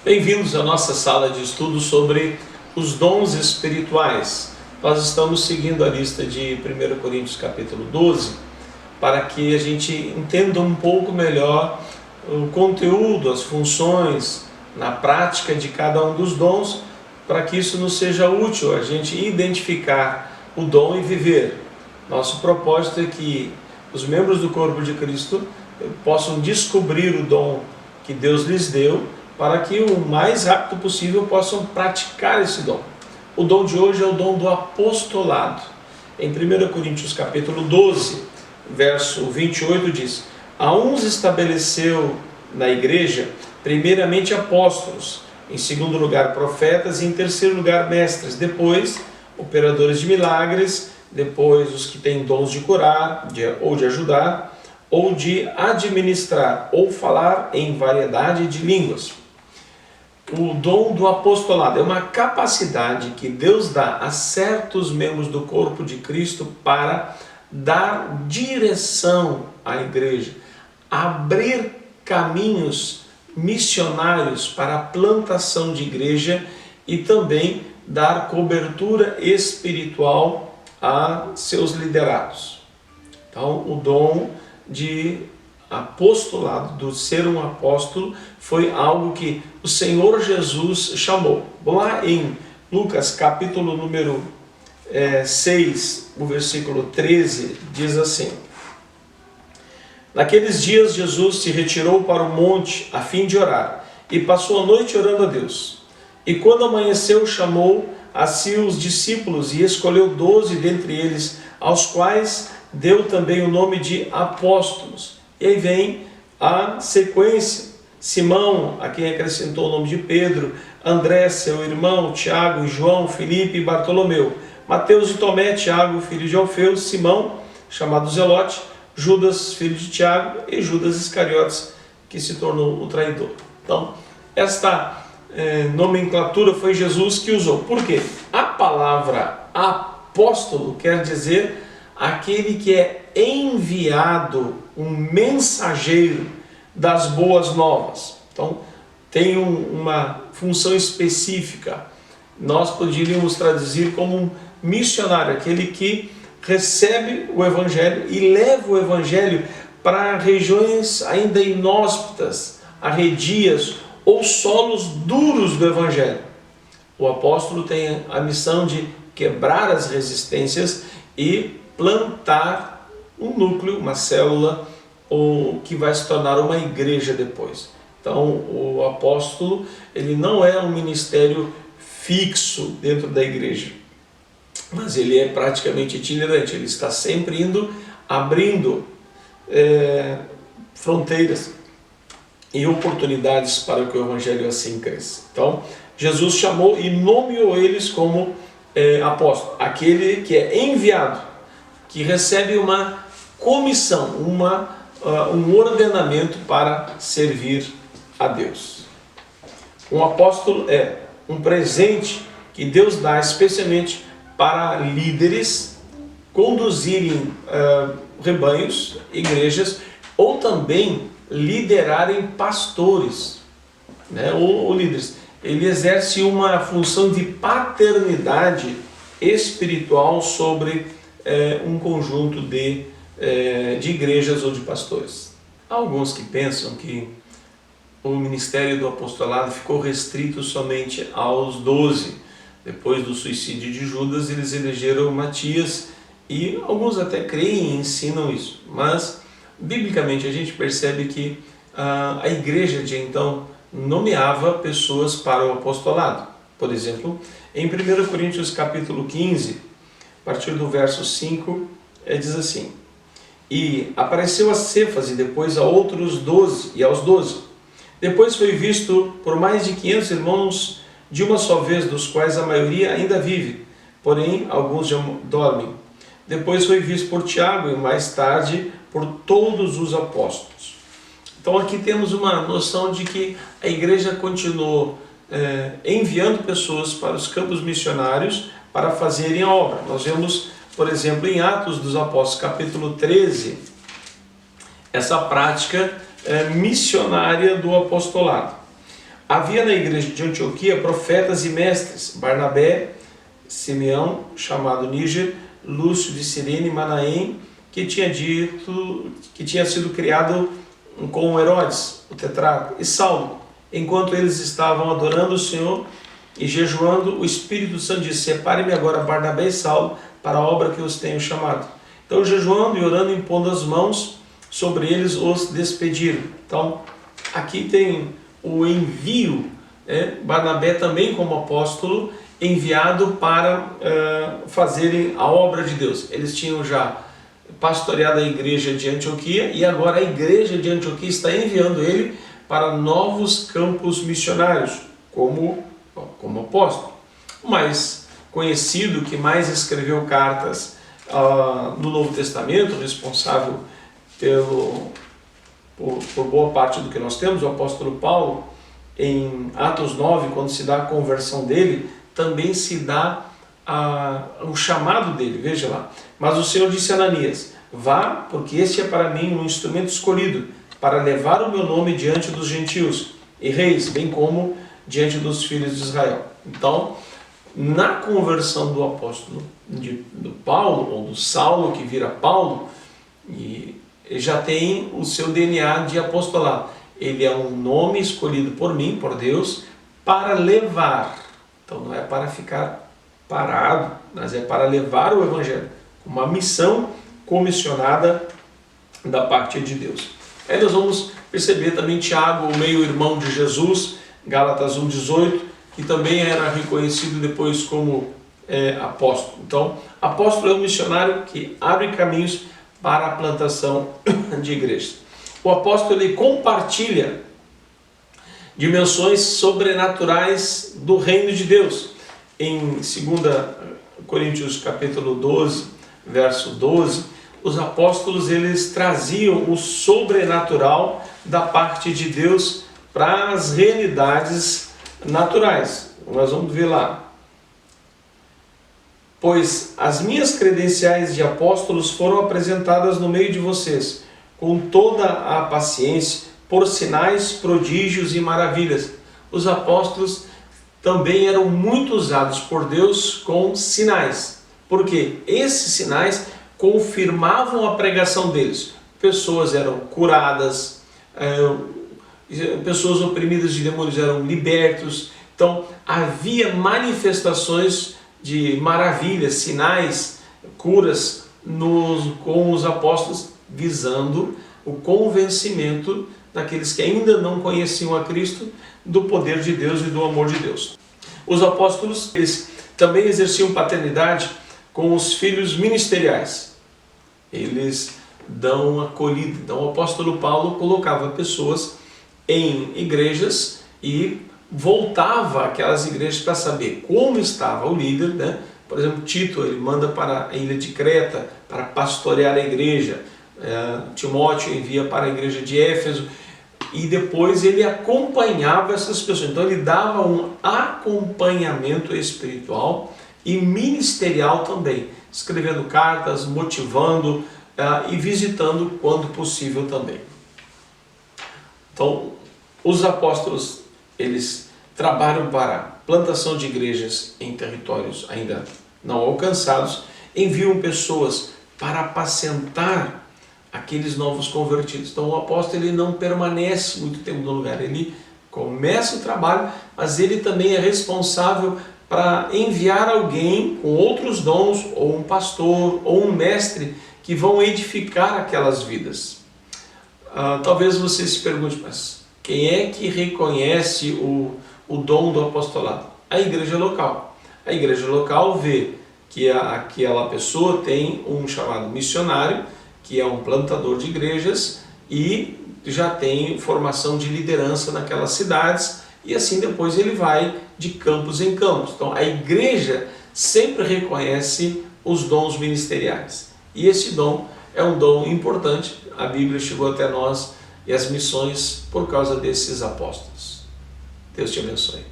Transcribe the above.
Bem-vindos à nossa sala de estudo sobre os dons espirituais. Nós estamos seguindo a lista de 1 Coríntios capítulo 12 para que a gente entenda um pouco melhor o conteúdo, as funções na prática de cada um dos dons, para que isso nos seja útil, a gente identificar o dom e viver. Nosso propósito é que os membros do corpo de Cristo possam descobrir o dom que Deus lhes deu, para que o mais rápido possível possam praticar esse dom. O dom de hoje é o dom do apostolado. Em 1 Coríntios capítulo 12, verso 28 diz: a uns estabeleceu na igreja, primeiramente apóstolos, em segundo lugar profetas e em terceiro lugar mestres, depois operadores de milagres, depois os que têm dons de curar, ou de ajudar, ou de administrar, ou falar em variedade de línguas. O dom do apostolado é uma capacidade que Deus dá a certos membros do corpo de Cristo para dar direção à igreja, abrir caminhos missionários para a plantação de igreja e também dar cobertura espiritual a seus liderados. Então, o dom de apostolado, do ser um apóstolo, foi algo que o Senhor Jesus chamou. Vamos lá em Lucas capítulo número 6, o versículo 13, diz assim: naqueles dias Jesus se retirou para o monte a fim de orar, e passou a noite orando a Deus. E quando amanheceu, chamou a si os discípulos e escolheu 12 dentre eles, aos quais deu também o nome de apóstolos. E aí vem a sequência: Simão, a quem acrescentou o nome de Pedro, André, seu irmão, Tiago, João, Filipe e Bartolomeu, Mateus e Tomé, Tiago, filho de Alfeu, Simão, chamado Zelote, Judas, filho de Tiago, e Judas Iscariotes, que se tornou o traidor. Então, esta nomenclatura foi Jesus que usou. Por quê? A palavra apóstolo quer dizer aquele que é enviado, um mensageiro das boas novas. Então, tem uma função específica. Nós poderíamos traduzir como um missionário, aquele que recebe o Evangelho e leva o Evangelho para regiões ainda inóspitas, arredias ou solos duros do Evangelho. O apóstolo tem a missão de quebrar as resistências e plantar um núcleo, uma célula, ou que vai se tornar uma igreja depois. Então, o apóstolo, ele não é um ministério fixo dentro da igreja, mas ele é praticamente itinerante. Ele está sempre indo, abrindo fronteiras e oportunidades para que o evangelho assim cresça. Então, Jesus chamou e nomeou eles como apóstolo, aquele que é enviado, que recebe uma comissão, um ordenamento para servir a Deus. Um apóstolo é um presente que Deus dá especialmente para líderes conduzirem rebanhos, igrejas, ou também liderarem pastores, né, ou líderes. Ele exerce uma função de paternidade espiritual sobre um conjunto de igrejas ou de pastores. Há alguns que pensam que o ministério do apostolado ficou restrito somente aos 12. Depois do suicídio de Judas, eles elegeram Matias, e alguns até creem e ensinam isso. Mas, biblicamente, a gente percebe que a igreja de então nomeava pessoas para o apostolado. Por exemplo, em 1 Coríntios capítulo 15, a partir do verso 5, diz assim: e apareceu a Cefas e depois a outros 12, e aos 12. Depois foi visto por mais de 500 irmãos de uma só vez, dos quais a maioria ainda vive, porém alguns já dormem. Depois foi visto por Tiago e mais tarde por todos os apóstolos. Então aqui temos uma noção de que a igreja continuou enviando pessoas para os campos missionários para fazerem a obra. Nós vemos, por exemplo, em Atos dos Apóstolos, capítulo 13, essa prática missionária do apostolado. Havia na igreja de Antioquia profetas e mestres, Barnabé, Simeão, chamado Níger, Lúcio de Cirene, Manaém, que tinha sido criado com Herodes, o tetrarca, e Saulo. Enquanto eles estavam adorando o Senhor e jejuando, o Espírito Santo disse: separe-me agora Barnabé e Saulo para a obra que os tenho chamado. Então, jejuando e orando, impondo as mãos sobre eles, os despediram. Então, aqui tem o envio, Barnabé também como apóstolo, enviado para fazerem a obra de Deus. Eles tinham já pastoreado a igreja de Antioquia e agora a igreja de Antioquia está enviando ele para novos campos missionários, como apóstolo. O mais conhecido, que mais escreveu cartas no Novo Testamento, responsável por boa parte do que nós temos, o apóstolo Paulo, em Atos 9, quando se dá a conversão dele, também se dá o chamado dele, veja lá. Mas o Senhor disse a Ananias: vá, porque este é para mim um instrumento escolhido, para levar o meu nome diante dos gentios e reis, bem como diante dos filhos de Israel. Então, na conversão do apóstolo do Paulo, ou do Saulo, que vira Paulo, e já tem o seu DNA de apostolado. Ele é um nome escolhido por mim, por Deus, para levar. Então não é para ficar parado, mas é para levar o Evangelho. Uma missão comissionada da parte de Deus. Aí nós vamos perceber também Tiago, o meio-irmão de Jesus, Gálatas 1,18, que também era reconhecido depois como apóstolo. Então, apóstolo é um missionário que abre caminhos para a plantação de igrejas. O apóstolo ele compartilha dimensões sobrenaturais do reino de Deus. Em 2 Coríntios capítulo 12, verso 12, os apóstolos eles traziam o sobrenatural da parte de Deus para as realidades naturais. Nós vamos ver lá. Pois as minhas credenciais de apóstolos foram apresentadas no meio de vocês, com toda a paciência, por sinais, prodígios e maravilhas. Os apóstolos também eram muito usados por Deus com sinais, porque esses sinais confirmavam a pregação deles. Pessoas eram curadas, pessoas oprimidas de demônios eram libertos. Então havia manifestações de maravilhas, sinais, curas com os apóstolos, visando o convencimento daqueles que ainda não conheciam a Cristo do poder de Deus e do amor de Deus. Os apóstolos eles também exerciam paternidade com os filhos ministeriais. Eles dão acolhida. Então o apóstolo Paulo colocava pessoas em igrejas e voltava àquelas igrejas para saber como estava o líder, né? Por exemplo, Tito, ele manda para a ilha de Creta para pastorear a igreja. Timóteo envia para a igreja de Éfeso e depois ele acompanhava essas pessoas. Então ele dava um acompanhamento espiritual e ministerial também, escrevendo cartas, motivando e visitando quando possível também. Então, os apóstolos eles trabalham para plantação de igrejas em territórios ainda não alcançados, enviam pessoas para apacentar aqueles novos convertidos. Então o apóstolo ele não permanece muito tempo no lugar, ele começa o trabalho, mas ele também é responsável para enviar alguém com outros dons, ou um pastor, ou um mestre, que vão edificar aquelas vidas. Talvez você se pergunte, mas quem é que reconhece o dom do apostolado? A igreja local. A igreja local vê que aquela pessoa tem um chamado missionário, que é um plantador de igrejas e já tem formação de liderança naquelas cidades, e assim depois ele vai de campos em campos. Então a igreja sempre reconhece os dons ministeriais. E esse dom é um dom importante. A Bíblia chegou até nós e as missões por causa desses apóstolos. Deus te abençoe.